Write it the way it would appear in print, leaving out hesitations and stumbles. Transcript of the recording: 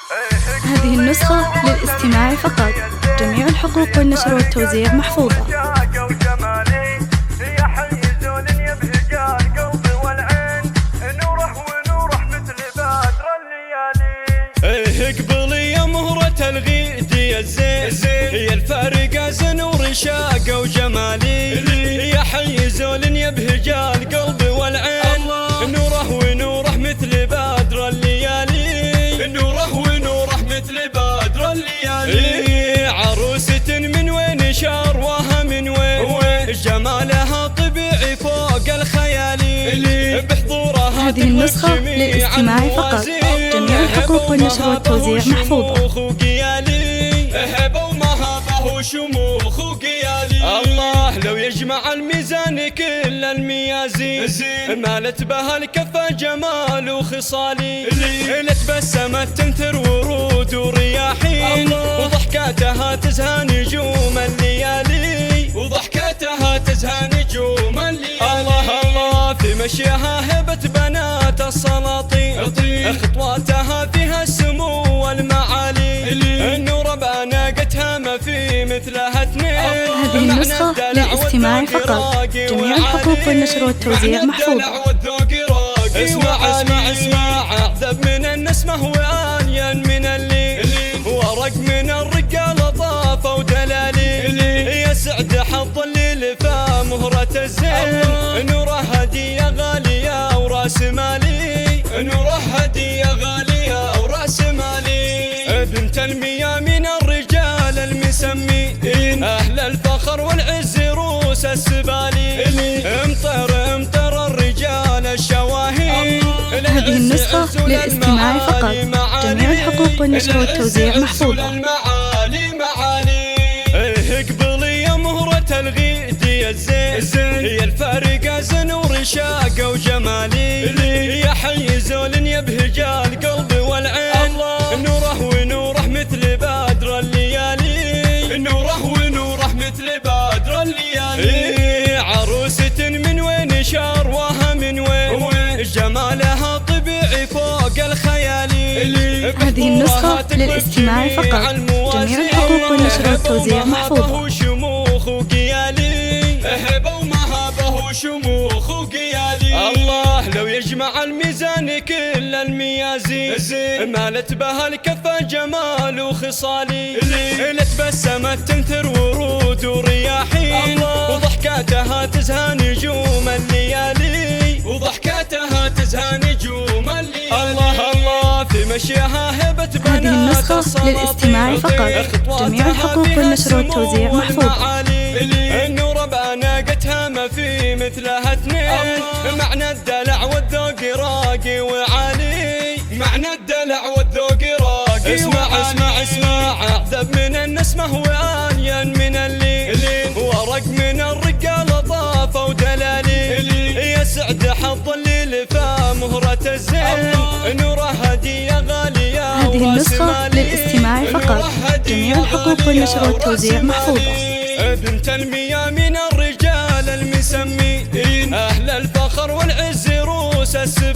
هذه النسخة للاستماع فقط. جميع الحقوق والنشر والتوزيع محفوظة. اقبلي يا مهرة الغيد يا الزين، يا الفارقة زنور شاقة وجمالي، يا حي زول يبهج القلب والعين، نوره ونوره مثل بدر الليالي، نوره ونوره مثل بدر الليالي، عروسة من وين شروها من وين، جمالها طبيعي فوق الخيالي، بحضورها هذه النسخة للاستماع فقط. جميع الحقوق والنشر والتوزيع محفوظة. هبة ومهابة وشموخ وقيالي، الله لو يجمع الميزان كل الميازين، مالت بها الكفة جمال وخصالي، لتبسمت تنثر ورود ورياحين، وضحكاتها تزهى نجوم الليالي، وضحكاتها تزهى نجوم الليالي، الله الله في مشيها هبة بنات السلاطين، خطواتها فيها السمو والمعالي، النور بناقتها ما في مثلها اثنين. هذه النسخة للاستماع فقط. جميع الحقوق والنشر والتوزيع محفوظة. اسمع اسمع اسمع، اعذب من النسمة وانين من الليل، ورق من الرجال طافة ودلالي، يا سعد حظ الليل فمهرة الزين، نوره هدية غالية وراس مالي، نوره هدية غالية وراس مالي، بنت المياه من الرجال المسمين، أهل الفخر والعز روس السبالي، امطر امطر الرجال الشواهين. هذه النسخة للاستماع فقط. جميع الحقوق والنشر والتوزيع محفوظة. اقبلي يا مهرة الغيد يا الزين، يا الفارقة زنور شاقة وجمالي، يا حي زول يبهج القلب والعين، نوره ونوره مثل بدر الليالي، نوره ونوره مثل بدر الليالي، عروسة من وين شروها من وين، جمالها طبيعي فوق الخيالي. هذه النسخة للاستماع فقط. جميع الحقوق والنشر والتوزيع محفوظة. وشموخ وقيالي، هبة ومهابة وشموخ وقيالي، الله لو يجمع الميزان كل الميازين، مالت بها الكفة جمال وخصالي، لتبسمت تنثر ورود ورياحين، وضحكاتها تزهى نجوم الليالي، وضحكاتها تزهى نجوم الليالي، الله الله في مشيها هبة بنات. هذه النسخة للاستماع فقط. جميع الحقوق والنشر والتوزيع محفوظة. النور بناقتها ما في مثلها اثنين، معنى الدلع والذوق راقي وعالي، معنى الدلع والذوق راقي. اسمع اسمع اسمع، اعذب من النسمة وانين من الليل، ورق من الرجال طافة ودلالي، يا سعد حظ الليل فمهرة الزين، نوره هدية غالية. هذه النسخة للاستماع فقط. جميع الحقوق والنشر والتوزيع محفوظة. بنت المياه من الرجال المسمين، أهل الفخر والعز روس السبالي.